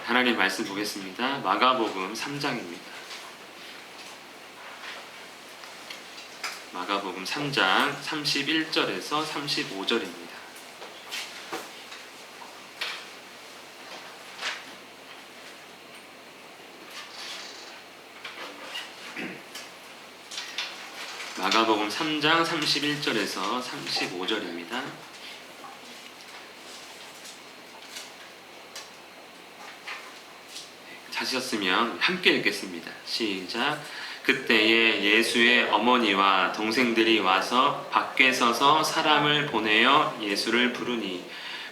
하나님 말씀 보겠습니다. 마가복음 3장입니다. 마가복음 3장 31절에서 35절입니다. 마가복음 3장 31절에서 35절입니다. 찾으셨으면 함께 읽겠습니다. 시작. 그때에 예수의 어머니와 동생들이 와서 밖에 서서 사람을 보내어 예수를 부르니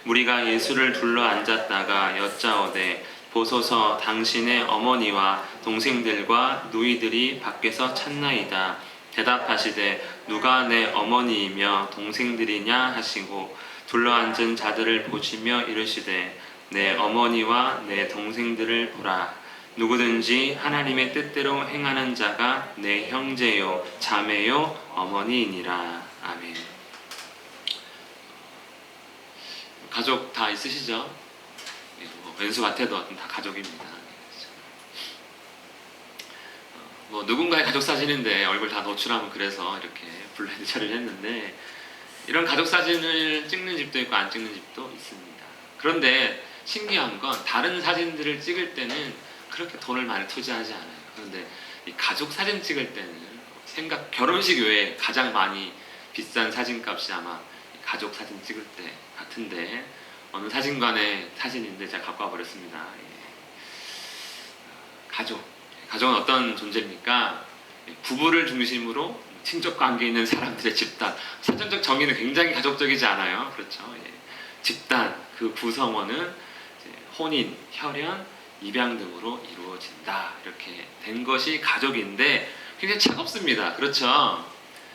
무리가 예수를 둘러 앉았다가 여짜오되 보소서 당신의 어머니와 동생들과 누이들이 밖에서 찾나이다. 대답하시되 누가 내 어머니이며 동생들이냐 하시고 둘러앉은 자들을 보시며 이르시되 내 어머니와 내 동생들을 보라. 누구든지 하나님의 뜻대로 행하는 자가 내 형제요 자매요 어머니이니라. 아멘. 가족 다 있으시죠? 왼수 같아도 다 가족입니다. 누군가의 가족 사진인데 얼굴 다 노출하면 그래서 이렇게 블라인드 처리를 했는데, 이런 가족 사진을 찍는 집도 있고 안 찍는 집도 있습니다. 그런데 신기한 건 다른 사진들을 찍을 때는 그렇게 돈을 많이 투자하지 않아요. 그런데 이 가족 사진 찍을 때는 결혼식 외에 가장 많이 비싼 사진값이 아마 가족 사진 찍을 때 같은데, 어느 사진관의 사진인데 제가 갖고 와버렸습니다. 가족은 어떤 존재입니까? 부부를 중심으로 친족 관계에 있는 사람들의 집단. 사전적 정의는 굉장히 가족적이지 않아요. 그렇죠? 집단, 그 구성원은 혼인, 혈연, 입양 등으로 이루어진다. 이렇게 된 것이 가족인데 굉장히 차갑습니다. 그렇죠?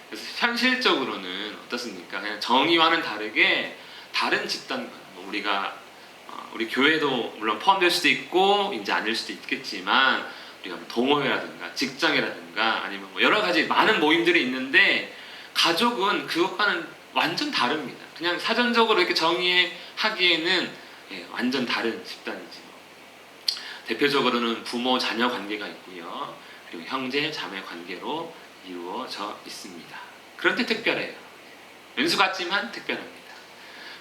그래서 현실적으로는 어떻습니까? 그냥 정의와는 다르게 다른 집단, 우리 교회도 물론 포함될 수도 있고 이제 아닐 수도 있겠지만, 우리가 동호회라든가 직장이라든가 아니면 여러 가지 많은 모임들이 있는데, 가족은 그것과는 완전 다릅니다. 그냥 사전적으로 이렇게 정의하기에는 완전 다른 집단이죠. 대표적으로는 부모 자녀 관계가 있고요, 그리고 형제 자매 관계로 이루어져 있습니다. 그런데 특별해요. 왼수 같지만 특별합니다.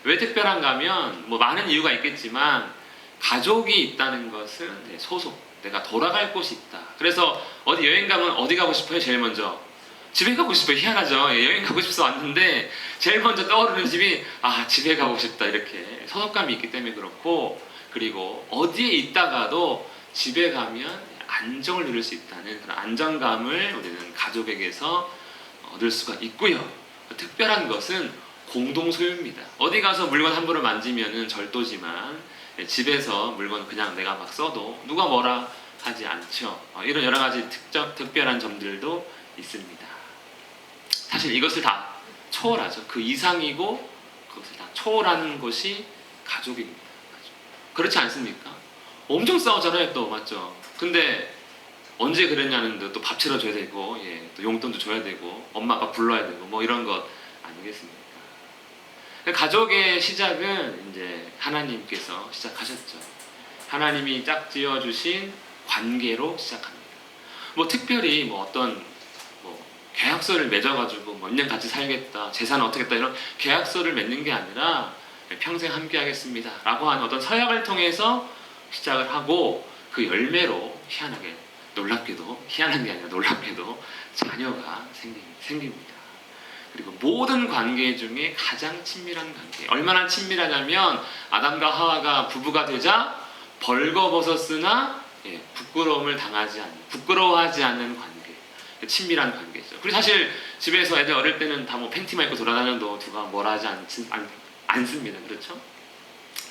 왜 특별한가 하면 많은 이유가 있겠지만, 가족이 있다는 것은 소속, 내가 돌아갈 곳이 있다. 그래서 어디 여행 가면 어디 가고 싶어요? 제일 먼저 집에 가고 싶어요. 희한하죠? 여행 가고 싶어서 왔는데 제일 먼저 떠오르는 집이 집에 가고 싶다. 이렇게 소속감이 있기 때문에 그렇고, 그리고 어디에 있다가도 집에 가면 안정을 누릴 수 있다는 그런 안정감을 우리는 가족에게서 얻을 수가 있고요. 특별한 것은 공동 소유입니다. 어디 가서 물건 함부로 만지면은 절도지만, 집에서 물건 그냥 내가 막 써도 누가 뭐라 하지 않죠. 이런 여러 가지 특별한 점들도 있습니다. 사실 이것을 다 초월하죠. 그 이상이고 그것을 다 초월하는 것이 가족입니다. 그렇지 않습니까? 엄청 싸우잖아요, 또. 맞죠? 근데 언제 그랬냐는데 또 밥 차려줘야 되고, 또 용돈도 줘야 되고, 엄마 아빠 불러야 되고, 이런 것 아니겠습니까? 가족의 시작은 이제 하나님께서 시작하셨죠. 하나님이 짝지어 주신 관계로 시작합니다. 특별히 어떤 계약서를 맺어가지고 몇 년 같이 살겠다, 재산은 어떻게 했다, 이런 계약서를 맺는 게 아니라 평생 함께 하겠습니다 라고 하는 어떤 서약을 통해서 시작을 하고, 그 열매로 희한하게, 놀랍게도, 희한한 게 아니라 놀랍게도 자녀가 생깁니다. 그리고 모든 관계 중에 가장 친밀한 관계, 얼마나 친밀하냐면 아담과 하와가 부부가 되자 벌거벗었으나 부끄러움을 부끄러워하지 않는 관계, 친밀한 관계죠. 그리고 사실 집에서 애들 어릴 때는 다 팬티만 입고 돌아다녀도 누가 뭐라 하지 않습니다. 그렇죠?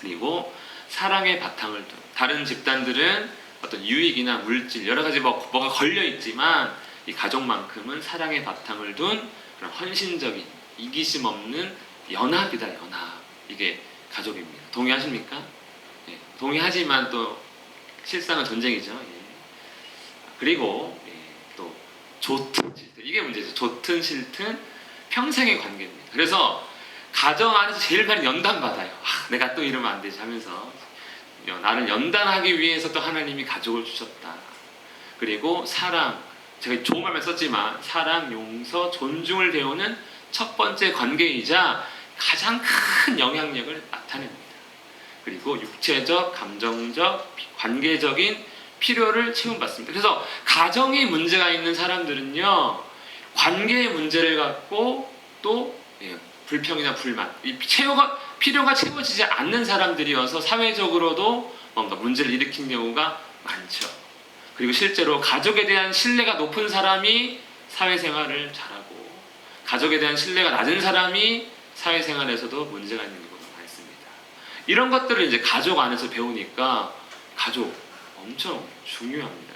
그리고 사랑의 바탕을 둔, 다른 집단들은 어떤 유익이나 물질, 여러 가지 뭐가 걸려 있지만, 이 가족만큼은 사랑의 바탕을 둔 그런 헌신적인, 이기심 없는 연합이다. 연합. 이게 가족입니다. 동의하십니까? 동의하지만 또 실상은 전쟁이죠. 그리고 또 좋든 싫든, 이게 문제죠. 좋든 싫든 평생의 관계입니다. 그래서 가정 안에서 제일 많이 연단받아요. 내가 또 이러면 안 되지 하면서 나를 연단하기 위해서 또 하나님이 가족을 주셨다. 그리고 사랑, 제가 좋은 말만 썼지만 사랑, 용서, 존중을 배우는 첫 번째 관계이자 가장 큰 영향력을 나타냅니다. 그리고 육체적, 감정적, 관계적인 필요를 채움받습니다. 그래서 가정에 문제가 있는 사람들은요, 관계의 문제를 갖고 또 불평이나 불만, 필요가 채워지지 않는 사람들이어서 사회적으로도 뭔가 문제를 일으킨 경우가 많죠. 그리고 실제로 가족에 대한 신뢰가 높은 사람이 사회생활을 잘하고, 가족에 대한 신뢰가 낮은 사람이 사회생활에서도 문제가 있는 경우가 많습니다. 이런 것들을 이제 가족 안에서 배우니까 가족 엄청 중요합니다.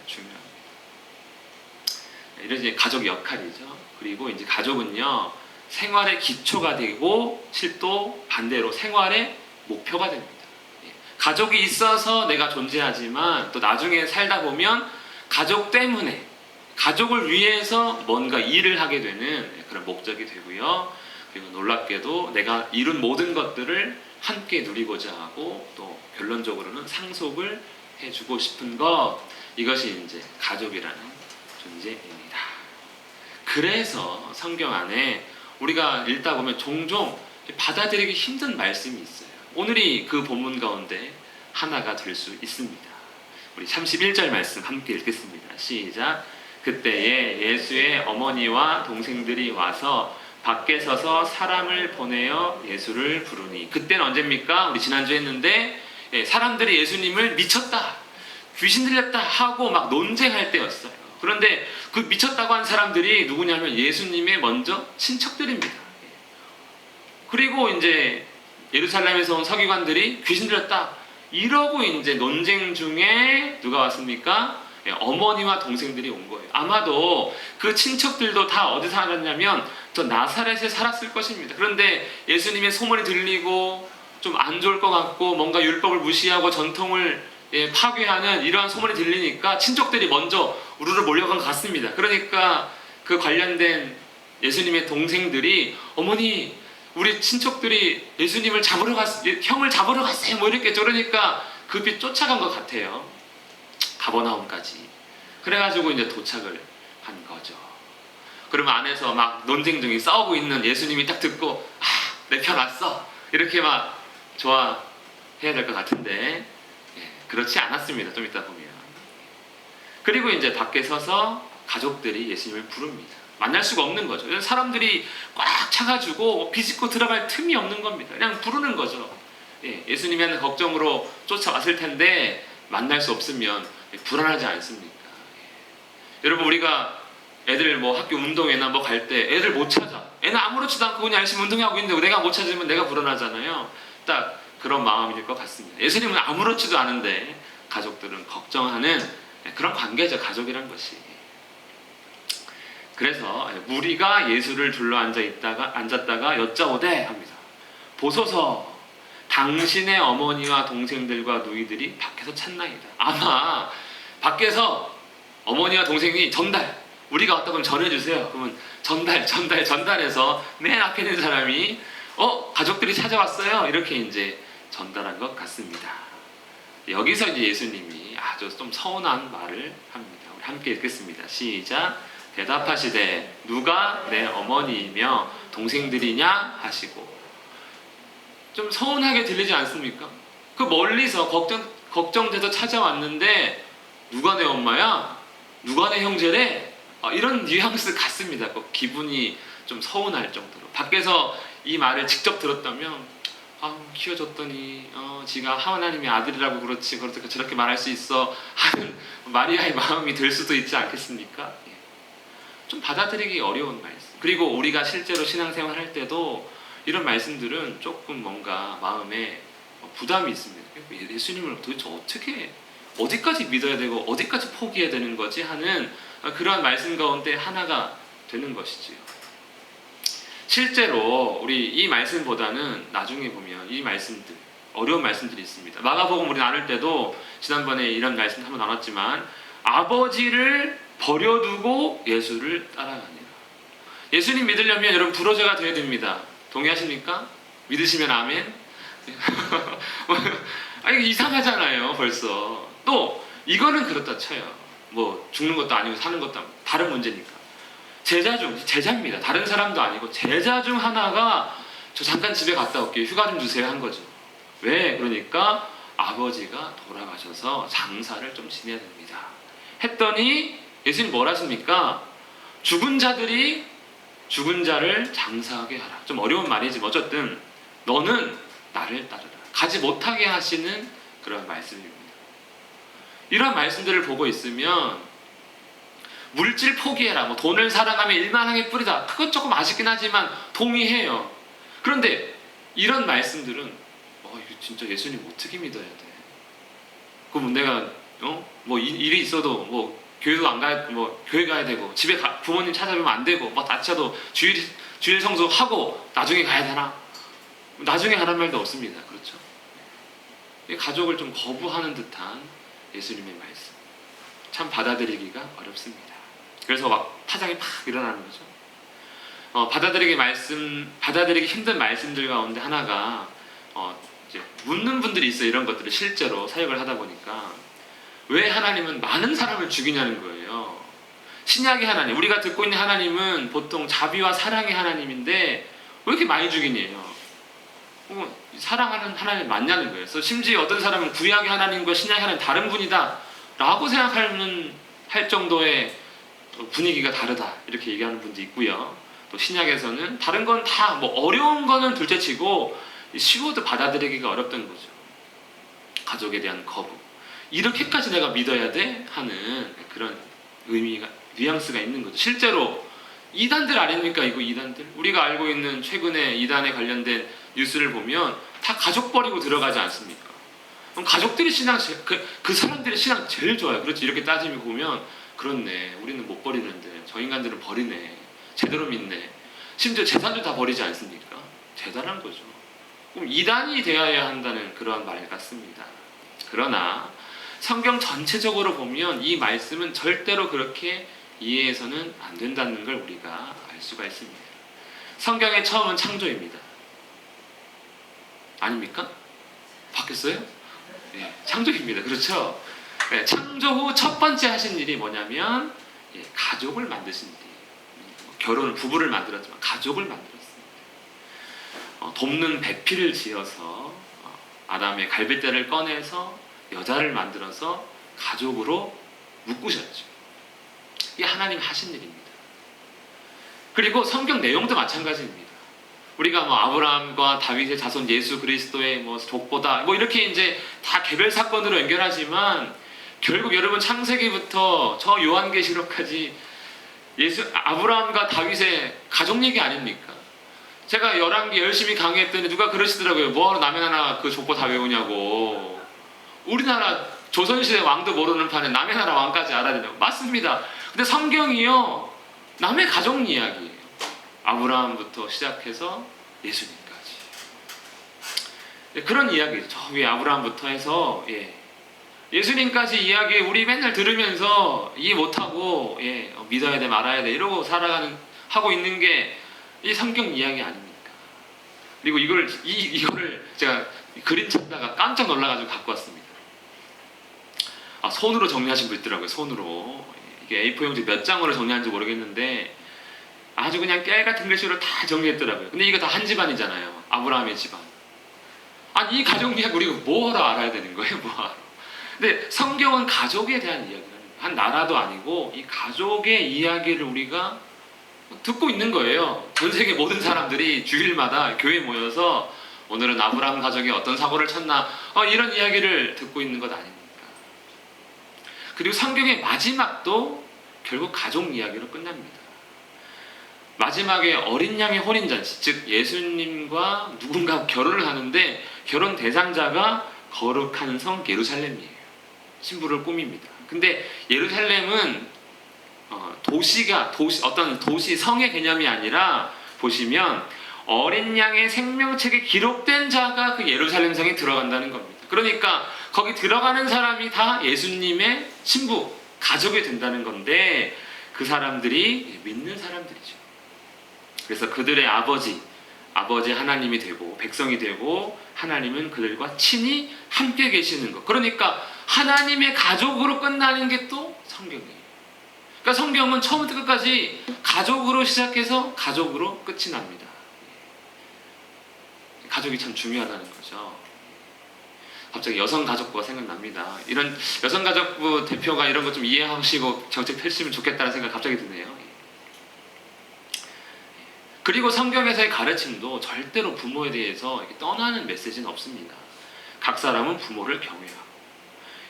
이런 이제 가족 역할이죠. 그리고 이제 가족은요, 생활의 기초가 되고 또 반대로 생활의 목표가 됩니다. 가족이 있어서 내가 존재하지만 또 나중에 살다 보면 가족 때문에, 가족을 위해서 뭔가 일을 하게 되는 그런 목적이 되고요. 그리고 놀랍게도 내가 이룬 모든 것들을 함께 누리고자 하고 또 결론적으로는 상속을 해주고 싶은 것, 이것이 이제 가족이라는 존재입니다. 그래서 성경 안에 우리가 읽다 보면 종종 받아들이기 힘든 말씀이 있어요. 오늘이 그 본문 가운데 하나가 될 수 있습니다. 우리 31절 말씀 함께 읽겠습니다. 시작. 그때에 예수의 어머니와 동생들이 와서 밖에 서서 사람을 보내어 예수를 부르니. 그때는 언제입니까? 우리 지난주에 했는데 사람들이 예수님을 미쳤다, 귀신 들렸다 하고 막 논쟁할 때였어요. 그런데 그 미쳤다고 한 사람들이 누구냐면 예수님의 먼저 친척들입니다. 그리고 이제 예루살렘에서 온 서기관들이 귀신 들렸다 이러고 이제 논쟁 중에 누가 왔습니까? 어머니와 동생들이 온 거예요. 아마도 그 친척들도 다 어디 살았냐면 저 나사렛에 살았을 것입니다. 그런데 예수님의 소문이 들리고 좀 안 좋을 것 같고 뭔가 율법을 무시하고 전통을 파괴하는 이러한 소문이 들리니까 친척들이 먼저 우르르 몰려간 것 같습니다. 그러니까 그 관련된 예수님의 동생들이 어머니, 우리 친척들이 예수님을 잡으러 형을 잡으러 갔어요. 뭐 이랬겠죠. 그러니까 급히 쫓아간 것 같아요. 가버나움까지. 그래가지고 이제 도착을 한 거죠. 그러면 안에서 막 논쟁 중에 싸우고 있는 예수님이 딱 듣고 내 편 왔어 이렇게 막 좋아해야 될 것 같은데 그렇지 않았습니다. 좀 이따 보면. 그리고 이제 밖에 서서 가족들이 예수님을 부릅니다. 만날 수가 없는 거죠. 사람들이 꽉 차가지고 비집고 들어갈 틈이 없는 겁니다. 그냥 부르는 거죠. 예수님이 하는 걱정으로 쫓아왔을 텐데 만날 수 없으면 불안하지 않습니까? 여러분, 우리가 애들 뭐 학교 운동회나 뭐 갈 때 애들 못 찾아. 애는 아무렇지도 않고 그냥 열심히 운동하고 있는데 내가 못 찾으면 내가 불안하잖아요. 딱 그런 마음일 것 같습니다. 예수님은 아무렇지도 않은데 가족들은 걱정하는 그런 관계죠. 가족이란 것이. 그래서 무리가 예수를 둘러 앉았다가 여짜오되 합니다. 보소서, 당신의 어머니와 동생들과 누이들이 밖에서 찾나이다. 아마 밖에서 어머니와 동생이 우리가 왔다 그러면 전해주세요. 그러면 전달해서 맨 앞에 있는 사람이 가족들이 찾아왔어요. 이렇게 이제 전달한 것 같습니다. 여기서 이제 예수님이 아주 좀 서운한 말을 합니다. 우리 함께 읽겠습니다. 시작. 대답하시되 누가 내 어머니이며 동생들이냐 하시고. 좀 서운하게 들리지 않습니까? 그 멀리서 걱정돼서 찾아왔는데 누가 내 엄마야? 누가 내 형제래? 이런 뉘앙스 같습니다. 기분이 좀 서운할 정도로. 밖에서 이 말을 직접 들었다면 키워줬더니 지가 하나님의 아들이라고 그렇지 저렇게 말할 수 있어 하는 마리아의 마음이 들 수도 있지 않겠습니까? 좀 받아들이기 어려운 말씀. 그리고 우리가 실제로 신앙생활 할 때도 이런 말씀들은 조금 뭔가 마음에 부담이 있습니다. 예수님을 도대체 어디까지 믿어야 되고 어디까지 포기해야 되는 거지 하는 그런 말씀 가운데 하나가 되는 것이지요. 실제로 우리 이 말씀보다는 나중에 보면 이 말씀들, 어려운 말씀들이 있습니다. 마가복음 우리 나눌 때도 지난번에 이런 말씀 한번 나눴지만 아버지를 버려두고 예수를 따라가니라. 예수님 믿으려면 여러분 불호자가 되어야 됩니다. 동의하십니까? 믿으시면 아멘. 아니 이상하잖아요 벌써. 또 이거는 그렇다 쳐요. 뭐 죽는 것도 아니고 사는 것도 아니고 다른 문제니까. 제자입니다. 다른 사람도 아니고 제자 중 하나가 저 잠깐 집에 갔다 올게요. 휴가 좀 주세요 한 거죠. 왜? 그러니까 아버지가 돌아가셔서 장사를 좀 지내야 됩니다. 했더니 예수님 뭘 하십니까? 죽은 자들이 죽은 자를 장사하게 하라. 좀 어려운 말이지만 어쨌든 너는 나를 따르라. 가지 못하게 하시는 그런 말씀입니다. 이런 말씀들을 보고 있으면 물질 포기해라. 뭐 돈을 사랑하며 일만하게 뿌리다. 그건 조금 아쉽긴 하지만 동의해요. 그런데 이런 말씀들은 이거 진짜 예수님 어떻게 믿어야 돼? 그럼 내가 뭐 일이 있어도 뭐 교회도 안 가야 뭐 교회 가야 되고 집에 부모님 찾아뵈면 안 되고 뭐 다쳐도 주일 성수하고 나중에 가야 되나? 나중에 하란 말도 없습니다. 그렇죠? 가족을 좀 거부하는 듯한 예수님의 말씀. 참 받아들이기가 어렵습니다. 그래서 막 타장이 팍 일어나는 거죠. 받아들이기 힘든 말씀들 가운데 하나가 이제 묻는 분들이 있어요. 이런 것들을 실제로 사역을 하다 보니까 왜 하나님은 많은 사람을 죽이냐는 거예요. 신약의 하나님, 우리가 듣고 있는 하나님은 보통 자비와 사랑의 하나님인데 왜 이렇게 많이 죽이냐요. 사랑하는 하나님 맞냐는 거예요. 그래서 심지어 어떤 사람은 구약의 하나님과 신약의 하나님 다른 분이다 라고 할 정도의 분위기가 다르다 이렇게 얘기하는 분도 있고요. 또 신약에서는 다른 건 다 뭐 어려운 거는 둘째치고 쉬워도 받아들이기가 어렵던 거죠. 가족에 대한 거부. 이렇게까지 내가 믿어야 돼? 하는 그런 뉘앙스가 있는 거죠. 실제로 이단들 아닙니까? 이거 이단들. 우리가 알고 있는 최근에 이단에 관련된 뉴스를 보면 다 가족 버리고 들어가지 않습니까? 그럼 가족들이 그 사람들의 신앙 제일 좋아요. 그렇지. 이렇게 따지면 보면 그렇네. 우리는 못 버리는데 저 인간들은 버리네. 제대로 믿네. 심지어 재산도 다 버리지 않습니까? 대단한 거죠. 그럼 이단이 되어야 한다는 그런 말 같습니다. 그러나 성경 전체적으로 보면 이 말씀은 절대로 그렇게 이해해서는 안 된다는 걸 우리가 알 수가 있습니다. 성경의 처음은 창조입니다. 아닙니까? 바뀌었어요? 네, 창조입니다. 그렇죠? 네, 창조 후 첫 번째 하신 일이 뭐냐면 가족을 만드신 일이에요. 부부를 만들었지만 가족을 만들었습니다. 돕는 배필을 지어서 아담의 갈빗대를 꺼내서 여자를 만들어서 가족으로 묶으셨죠. 이게 하나님 하신 일입니다. 그리고 성경 내용도 마찬가지입니다. 우리가 뭐 아브라함과 다윗의 자손 예수 그리스도의 뭐 족보다 뭐 이렇게 이제 다 개별 사건으로 연결하지만 결국 여러분 창세기부터 저 요한계시록까지 아브라함과 다윗의 가족 얘기 아닙니까? 제가 열왕기 열심히 강의했더니 누가 그러시더라고요. 뭐하러 남의 나라 그 족보 다 외우냐고. 우리나라 조선시대 왕도 모르는 판에 남의 나라 왕까지 알아야 되냐고. 맞습니다. 근데 성경이요 남의 가족 이야기예요. 아브라함부터 시작해서 예수님까지. 그런 이야기죠. 저 위에 아브라함부터 해서 예수님까지 이야기 우리 맨날 들으면서 이해 못하고 믿어야 돼 말아야 돼 이러고 하고 있는 게 이 성경 이야기 아닙니까? 그리고 이거를 제가 그림 찾다가 깜짝 놀라가지고 갖고 왔습니다. 손으로 정리하신 분 있더라고요. 손으로. 이게 A4 용지 몇 장으로 정리하는지 모르겠는데 아주 그냥 깨 같은 글씨로 다 정리했더라고요. 근데 이거 다 한 집안이잖아요. 아브라함의 집안. 아니 이 가족 이야기 우리가 뭐하러 알아야 되는 거예요? 뭐하러. 근데 성경은 가족에 대한 이야기를 한 나라도 아니고 이 가족의 이야기를 우리가 듣고 있는 거예요. 전 세계 모든 사람들이 주일마다 교회에 모여서 오늘은 아브라함 가족이 어떤 사고를 쳤나 이런 이야기를 듣고 있는 것 아닙니까? 그리고 성경의 마지막도 결국 가족 이야기로 끝납니다. 마지막에 어린 양의 혼인잔치, 즉 예수님과 누군가 결혼을 하는데 결혼 대상자가 거룩한 성 예루살렘이에요. 신부를 꾸밉니다. 근데 예루살렘은 어떤 도시 성의 개념이 아니라 보시면 어린 양의 생명책에 기록된 자가 그 예루살렘 성에 들어간다는 겁니다. 그러니까 거기 들어가는 사람이 다 예수님의 신부, 가족이 된다는 건데 그 사람들이 믿는 사람들이죠. 그래서 그들의 아버지 아버지 하나님이 되고 백성이 되고 하나님은 그들과 친히 함께 계시는 것. 그러니까 하나님의 가족으로 끝나는 게 또 성경이에요. 그러니까 성경은 처음부터 끝까지 가족으로 시작해서 가족으로 끝이 납니다. 가족이 참 중요하다는 거죠. 갑자기 여성가족부가 생각납니다. 이런 여성가족부 대표가 이런 것 좀 이해하시고 정책 펼치면 좋겠다는 생각이 갑자기 드네요. 그리고 성경에서의 가르침도 절대로 부모에 대해서 이렇게 떠나는 메시지는 없습니다. 각 사람은 부모를 경외하고,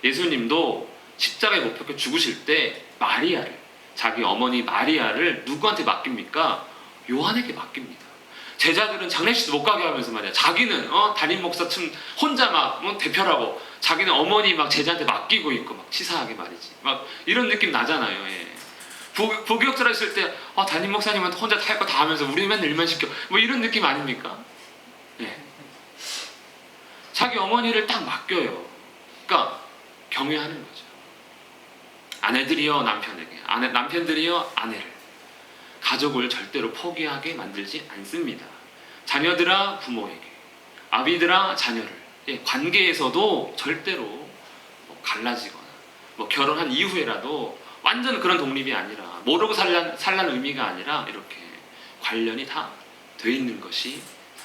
예수님도 십자가에 못 박혀 죽으실 때 마리아를, 자기 어머니 마리아를 누구한테 맡깁니까? 요한에게 맡깁니다. 제자들은 장례식도 못 가게 하면서 말이야. 자기는 담임 목사 층 혼자 막 대표라고 자기는 어머니 막 제자한테 맡기고 있고 막 치사하게 말이지. 막 이런 느낌 나잖아요. 예. 부교육자라 했을 때 담임 목사님은 혼자 다 할 거 다 하면서 우리 맨날 일만 시켜. 뭐 이런 느낌 아닙니까? 예. 자기 어머니를 딱 맡겨요. 그러니까 경외하는 거죠. 아내들이여 남편에게, 남편들이여 아내를. 가족을 절대로 포기하게 만들지 않습니다. 자녀들아 부모에게, 아비들아 자녀를. 예, 관계에서도 절대로 갈라지거나 결혼한 이후에라도 완전 그런 독립이 아니라, 모르고 살라는 의미가 아니라 이렇게 관련이 다 돼 있는 것이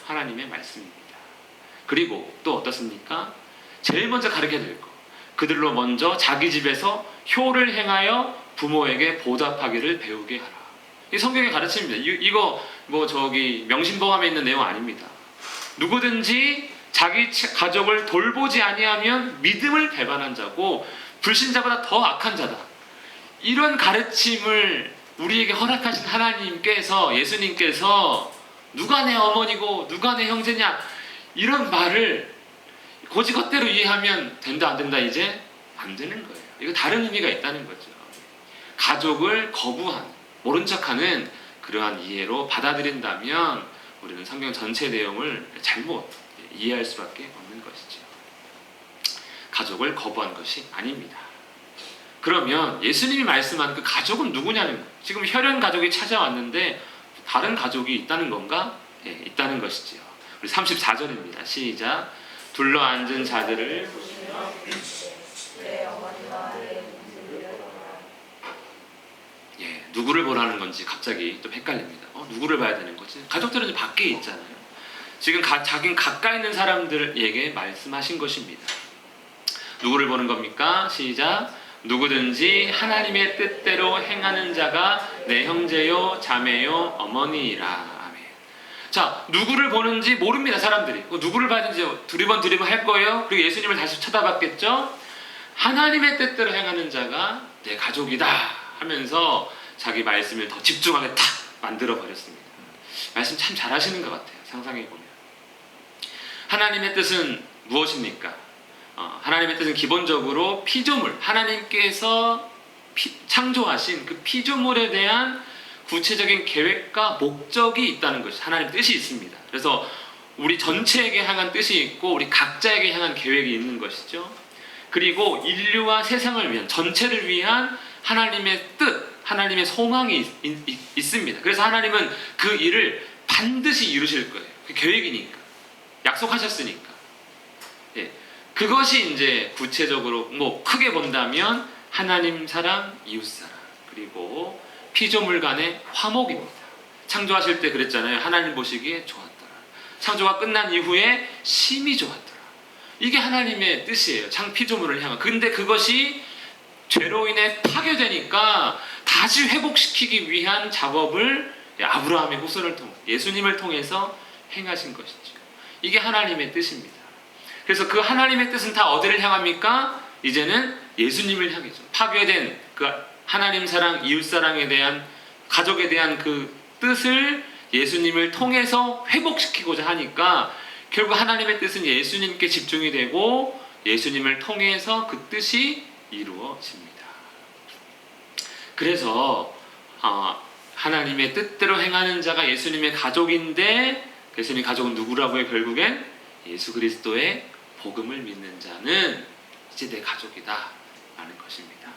하나님의 말씀입니다. 그리고 또 어떻습니까? 제일 먼저 가르쳐야 될 것, 그들로 먼저 자기 집에서 효를 행하여 부모에게 보답하기를 배우게 하라. 이 성경의 가르침입니다. 이거 명심보감에 있는 내용 아닙니다. 누구든지 자기 가족을 돌보지 아니하면 믿음을 배반한 자고 불신자보다 더 악한 자다. 이런 가르침을 우리에게 허락하신 하나님께서, 예수님께서 누가 내 어머니고 누가 내 형제냐, 이런 말을 고지것대로 이해하면 된다 안 된다? 이제 안 되는 거예요. 이거 다른 의미가 있다는 거죠. 가족을 거부하는, 모른 척하는 그러한 이해로 받아들인다면 우리는 성경 전체 내용을 잘못 이해할 수밖에 없는 것이죠. 가족을 거부한 것이 아닙니다. 그러면 예수님이 말씀한 그 가족은 누구냐는 거예요. 지금 혈연 가족이 찾아왔는데 다른 가족이 있다는 건가? 예, 있다는 것이지요. 우리 34절입니다. 시작. 둘러 앉은 자들을 보시며 누구를 보라는 건지 갑자기 좀 헷갈립니다. 누구를 봐야 되는 거지? 가족들은 밖에 있잖아요. 지금 자긴 가까이 있는 사람들에게 말씀하신 것입니다. 누구를 보는 겁니까? 시작. 누구든지 하나님의 뜻대로 행하는 자가 내 형제요 자매요 어머니이라. 아멘. 자, 누구를 보는지 모릅니다. 사람들이. 누구를 봐야지 두리번 할 거예요. 그리고 예수님을 다시 쳐다봤겠죠. 하나님의 뜻대로 행하는 자가 내 가족이다 하면서 자기 말씀을 더 집중하게 탁 만들어 버렸습니다. 말씀 참 잘하시는 것 같아요. 상상해 보면. 하나님의 뜻은 무엇입니까? 하나님의 뜻은 기본적으로 피조물, 하나님께서 창조하신 그 피조물에 대한 구체적인 계획과 목적이 있다는 것이 하나님의 뜻이 있습니다. 그래서 우리 전체에게 향한 뜻이 있고 우리 각자에게 향한 계획이 있는 것이죠. 그리고 인류와 세상을 위한, 전체를 위한 하나님의 뜻, 하나님의 소망이 있습니다. 그래서 하나님은 그 일을 반드시 이루실 거예요. 그 계획이니까. 약속하셨으니까. 예. 그것이 이제 구체적으로 크게 본다면 하나님 사랑, 이웃 사랑, 그리고 피조물 간의 화목입니다. 창조하실 때 그랬잖아요. 하나님 보시기에 좋았더라. 창조가 끝난 이후에 심히 좋았더라. 이게 하나님의 뜻이에요. 피조물을 향한. 근데 그것이 죄로 인해 파괴되니까 다시 회복시키기 위한 작업을 아브라함의 후손을 통해, 예수님을 통해서 행하신 것이죠. 이게 하나님의 뜻입니다. 그래서 그 하나님의 뜻은 다 어디를 향합니까? 이제는 예수님을 향해죠. 파괴된 그 하나님 사랑, 이웃 사랑에 대한, 가족에 대한 그 뜻을 예수님을 통해서 회복시키고자 하니까 결국 하나님의 뜻은 예수님께 집중이 되고 예수님을 통해서 그 뜻이 이루어집니다. 그래서 하나님의 뜻대로 행하는 자가 예수님의 가족인데, 예수님의 가족은 누구라고요? 결국엔 예수 그리스도의 복음을 믿는 자는 이제 내 가족이다 라는 것입니다.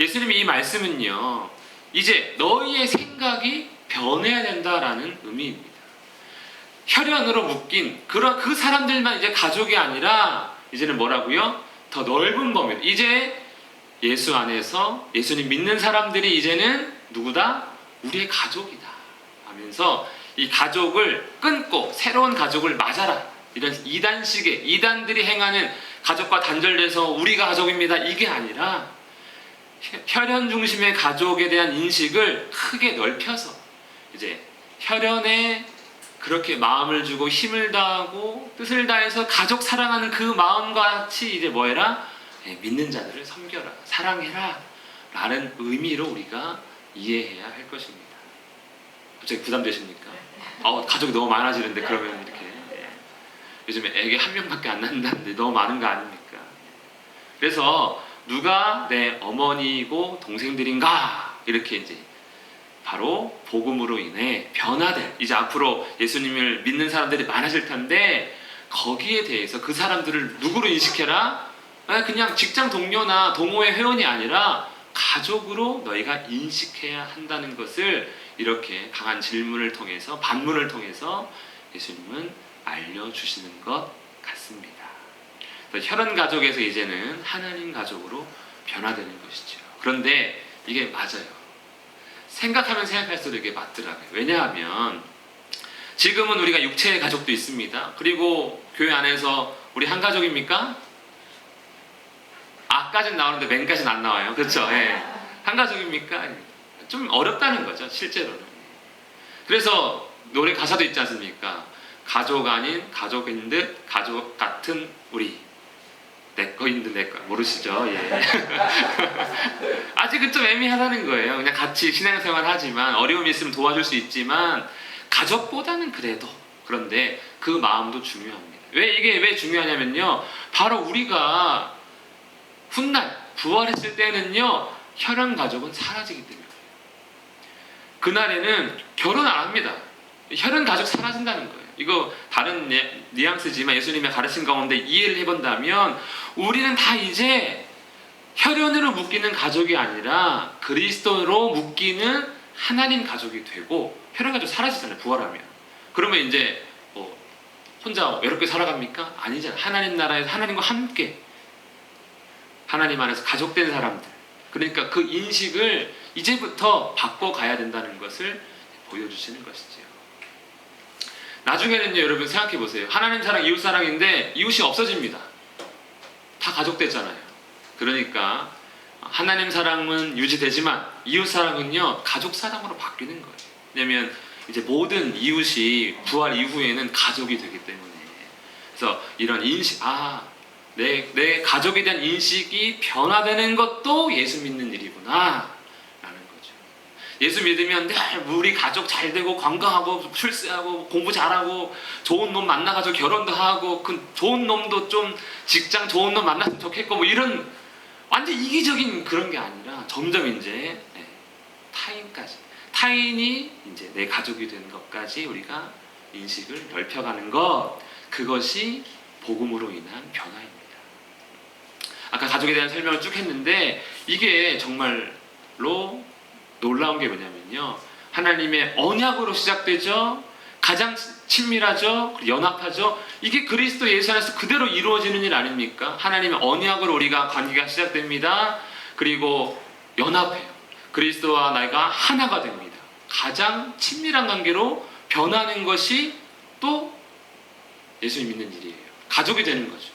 예수님의 이 말씀은요, 이제 너희의 생각이 변해야 된다라는 의미입니다. 혈연으로 묶인 그런 그 사람들만 이제 가족이 아니라 이제는 뭐라고요? 더 넓은 범위. 이제 예수 안에서 예수님 믿는 사람들이 이제는 누구다? 우리의 가족이다 하면서 이 가족을 끊고 새로운 가족을 맞아라. 이런 이단식의 이단들이 행하는 가족과 단절돼서 우리가 가족입니다. 이게 아니라 혈연 중심의 가족에 대한 인식을 크게 넓혀서 이제 혈연에 그렇게 마음을 주고 힘을 다하고 뜻을 다해서 가족 사랑하는 그 마음과 같이 이제 뭐해라? 믿는 자들을 섬겨라, 사랑해라 라는 의미로 우리가 이해해야 할 것입니다. 갑자기 부담되십니까? 가족이 너무 많아지는데 그러면 이렇게 요즘에 애기 한 명밖에 안 낳는다는데 너무 많은 거 아닙니까? 그래서 누가 내 어머니이고 동생들인가 이렇게 이제 바로 복음으로 인해 변화될 이제 앞으로 예수님을 믿는 사람들이 많아질 텐데 거기에 대해서 그 사람들을 누구로 인식해라? 그냥 직장 동료나 동호회 회원이 아니라 가족으로 너희가 인식해야 한다는 것을 이렇게 강한 질문을 통해서 반문을 통해서 예수님은 알려주시는 것 같습니다. 혈연 가족에서 이제는 하나님 가족으로 변화되는 것이죠. 그런데 이게 맞아요. 생각하면 생각할수록 이게 맞더라고요. 왜냐하면 지금은 우리가 육체의 가족도 있습니다. 그리고 교회 안에서 우리 한 가족입니까? 아까진 나오는데 맨까지는 안 나와요. 그렇죠? 예. 한 가족입니까? 좀 어렵다는 거죠. 실제로는. 그래서 노래 가사도 있지 않습니까? 가족 아닌 가족인 듯 가족 같은 우리 내 거인 듯 내 거 모르시죠? 예. 아직은 좀 애매하다는 거예요. 그냥 같이 신앙생활 하지만 어려움이 있으면 도와줄 수 있지만 가족보다는 그래도 그런데 그 마음도 중요합니다. 이게 왜 중요하냐면요. 바로 우리가 훗날 부활했을 때는요. 혈연 가족은 사라지기 때문에 그날에는 결혼 안 합니다. 혈연 가족 사라진다는 거예요. 이거 다른 뉘앙스지만 예수님의 가르침 가운데 이해를 해본다면 우리는 다 이제 혈연으로 묶이는 가족이 아니라 그리스도로 묶이는 하나님 가족이 되고 혈연 가족 사라지잖아요. 부활하면. 그러면 이제 뭐 혼자 외롭게 살아갑니까? 아니잖아요. 하나님 나라에서 하나님과 함께 하나님 안에서 가족된 사람들. 그러니까 그 인식을 이제부터 바꿔가야 된다는 것을 보여주시는 것이죠. 나중에는요, 여러분 생각해 보세요. 하나님 사랑, 이웃 사랑인데 이웃이 없어집니다. 다 가족 됐잖아요. 그러니까 하나님 사랑은 유지되지만 이웃 사랑은요, 가족 사랑으로 바뀌는 거예요. 왜냐면 이제 모든 이웃이 부활 이후에는 가족이 되기 때문에. 그래서 이런 인식, 내 가족에 대한 인식이 변화되는 것도 예수 믿는 일이구나 라는 거죠. 예수 믿으면 우리 가족 잘 되고 건강하고 출세하고 공부 잘하고 좋은 놈 만나가지고 결혼도 하고 그 좋은 놈도 좀 직장 좋은 놈 만났으면 좋겠고 뭐 이런 완전 이기적인 그런 게 아니라 점점 이제 타인까지 타인이 이제 내 가족이 되는 것까지 우리가 인식을 넓혀가는 것 그것이 복음으로 인한 변화입니다. 아까 가족에 대한 설명을 쭉 했는데 이게 정말로 놀라운 게 뭐냐면요. 하나님의 언약으로 시작되죠. 가장 친밀하죠. 연합하죠. 이게 그리스도 예수 안에서 그대로 이루어지는 일 아닙니까? 하나님의 언약으로 우리가 관계가 시작됩니다. 그리고 연합해요. 그리스도와 나가 하나가 됩니다. 가장 친밀한 관계로 변하는 것이 또 예수님 믿는 일이에요. 가족이 되는 거죠.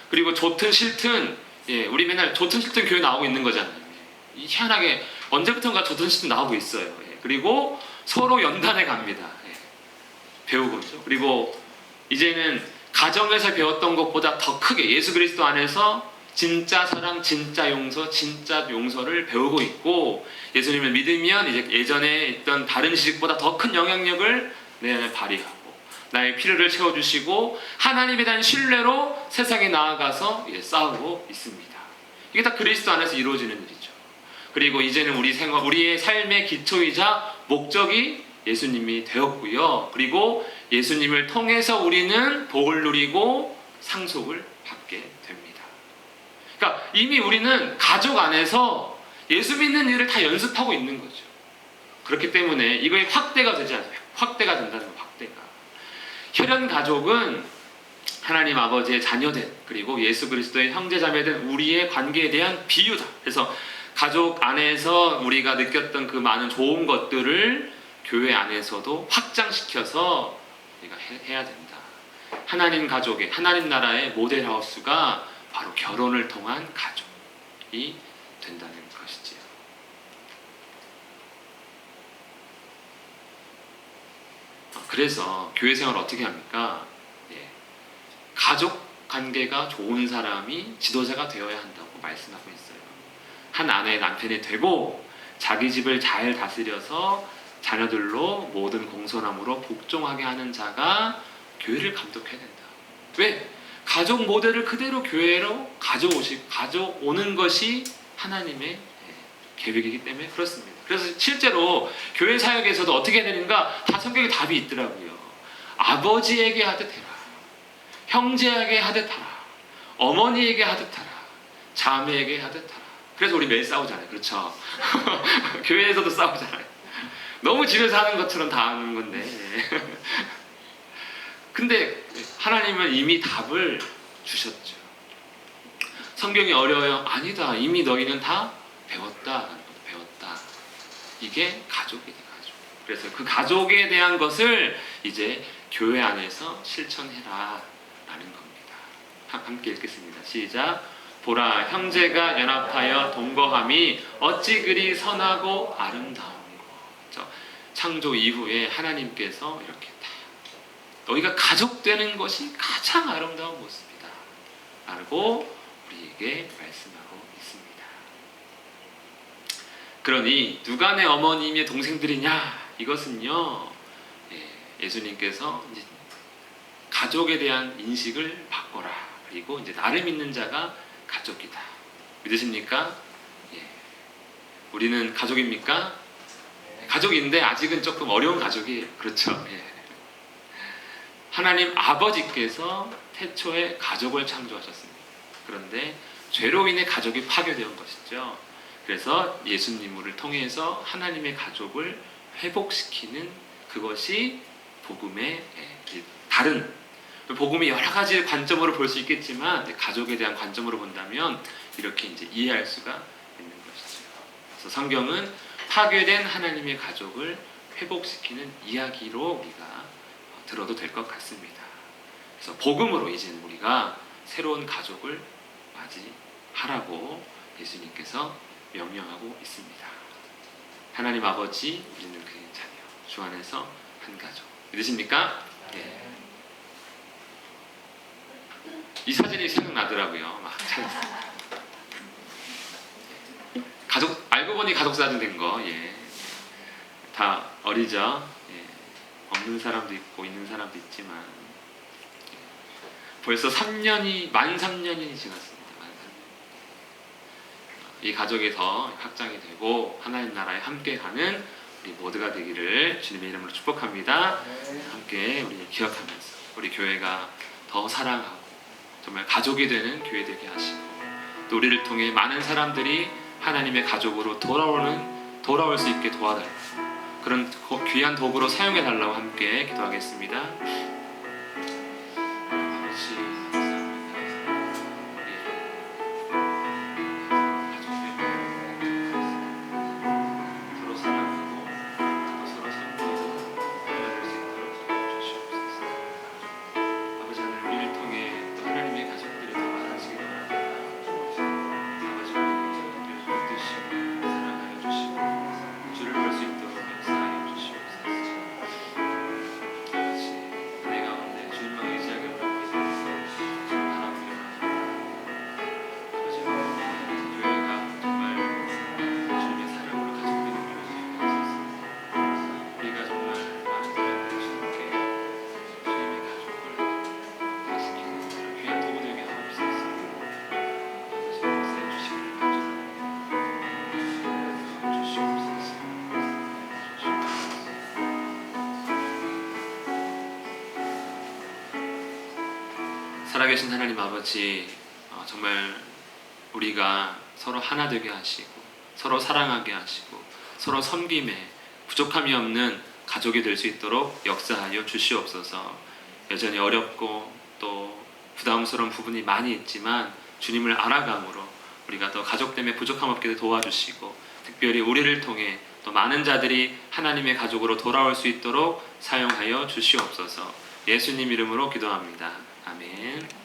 그리고 좋든 싫든 우리 맨날 좋든 싫든 교회 나오고 있는 거잖아요. 희한하게 언제부턴가 좋든 싫든 나오고 있어요. 그리고 서로 연단해 갑니다. 배우고 있죠. 그리고 이제는 가정에서 배웠던 것보다 더 크게 예수 그리스도 안에서 진짜 사랑, 진짜 용서, 진짜 용서를 배우고 있고 예수님을 믿으면 이제 예전에 있던 다른 지식보다 더 큰 영향력을 내 안에 발휘하고 나의 필요를 채워주시고 하나님에 대한 신뢰로 세상에 나아가서 싸우고 있습니다. 이게 다 그리스도 안에서 이루어지는 일이죠. 그리고 이제는 우리의 삶의 기초이자 목적이 예수님이 되었고요. 그리고 예수님을 통해서 우리는 복을 누리고 상속을 받게 됩니다. 그러니까 이미 우리는 가족 안에서 예수 믿는 일을 다 연습하고 있는 거죠. 그렇기 때문에 이거의 확대가 되지 않아요. 확대가 된다는 거, 확대가. 혈연 가족은 하나님 아버지의 자녀된, 그리고 예수 그리스도의 형제자매된 우리의 관계에 대한 비유다. 그래서 가족 안에서 우리가 느꼈던 그 많은 좋은 것들을 교회 안에서도 확장시켜서 우리가 해야 된다. 하나님 가족의, 하나님 나라의 모델하우스가 바로 결혼을 통한 가족이 된다는 것이지요. 그래서 교회 생활을 어떻게 합니까? 가족 관계가 좋은 사람이 지도자가 되어야 한다고 말씀하고 있어요. 한 아내의 남편이 되고 자기 집을 잘 다스려서 자녀들로 모든 공손함으로 복종하게 하는 자가 교회를 감독해야 된다. 왜? 가족 모델을 그대로 교회로 가져오는 것이 하나님의 계획이기 때문에 그렇습니다. 그래서 실제로 교회 사역에서도 어떻게 해야 되는가? 다 성경에 답이 있더라고요. 아버지에게 하듯 해라. 형제에게 하듯 하라. 어머니에게 하듯 하라. 자매에게 하듯 하라. 그래서 우리 매일 싸우잖아요. 그렇죠? 교회에서도 싸우잖아요. 너무 집에서 하는 것처럼 다 하는 건데. 근데 하나님은 이미 답을 주셨죠. 성경이 어려워요? 아니다. 이미 너희는 다 배웠다. 이게 가족이다. 가족. 그래서 그 가족에 대한 것을 이제 교회 안에서 실천해라 라는 겁니다. 함께 읽겠습니다. 시작. 보라, 형제가 연합하여 동거함이 어찌 그리 선하고 아름다운고. 창조 이후에 하나님께서 이렇게 다 너희가 가족 되는 것이 가장 아름다운 모습이다 라고 우리에게 말씀하고 있습니다. 그러니 누가 내 어머님의 동생들이냐? 이것은요, 예수님께서 이제 가족에 대한 인식을 바꿔라. 그리고 이제 나를 믿는 자가 가족이다. 믿으십니까? 우리는 가족입니까? 가족인데 아직은 조금 어려운 가족이에요. 그렇죠? 하나님 아버지께서 태초에 가족을 창조하셨습니다. 그런데 죄로 인해 가족이 파괴된 것이죠. 그래서 예수님을 통해서 하나님의 가족을 회복시키는 그것이 복음의 다른, 복음이 여러 가지 관점으로 볼 수 있겠지만 가족에 대한 관점으로 본다면 이렇게 이제 이해할 수가 있는 것이죠. 그래서 성경은 파괴된 하나님의 가족을 회복시키는 이야기로 우리가 들어도 될 것 같습니다. 그래서 복음으로 이제 우리가 새로운 가족을 맞이하라고 예수님께서 명령하고 있습니다. 하나님 아버지, 우리는 그의 자녀, 주 안에서 한 가족. 믿으십니까? 네. 이 사진이 생각나더라고요. 가족, 알고 보니 가족 사진 된 거, 다 어리죠? 없는 사람도 있고 있는 사람도 있지만 벌써 만 3년이 지났습니다. 이 가족이 더 확장이 되고 하나님 나라에 함께 가는 우리 모두가 되기를 주님의 이름으로 축복합니다. 함께 우리 기억하면서 우리 교회가 더 사랑하고 정말 가족이 되는 교회 되게 하시고 또 우리를 통해 많은 사람들이 하나님의 가족으로 돌아올 수 있게 도와달라고 그런 귀한 도구로 사용해 달라고 함께 기도하겠습니다. 살아계신 하나님 아버지, 정말 우리가 서로 하나 되게 하시고 서로 사랑하게 하시고 서로 섬김에 부족함이 없는 가족이 될 수 있도록 역사하여 주시옵소서. 여전히 어렵고 또 부담스러운 부분이 많이 있지만 주님을 알아감으로 우리가 더 가족 때문에 부족함 없게 도와주시고 특별히 우리를 통해 또 많은 자들이 하나님의 가족으로 돌아올 수 있도록 사용하여 주시옵소서. 예수님 이름으로 기도합니다. 아멘.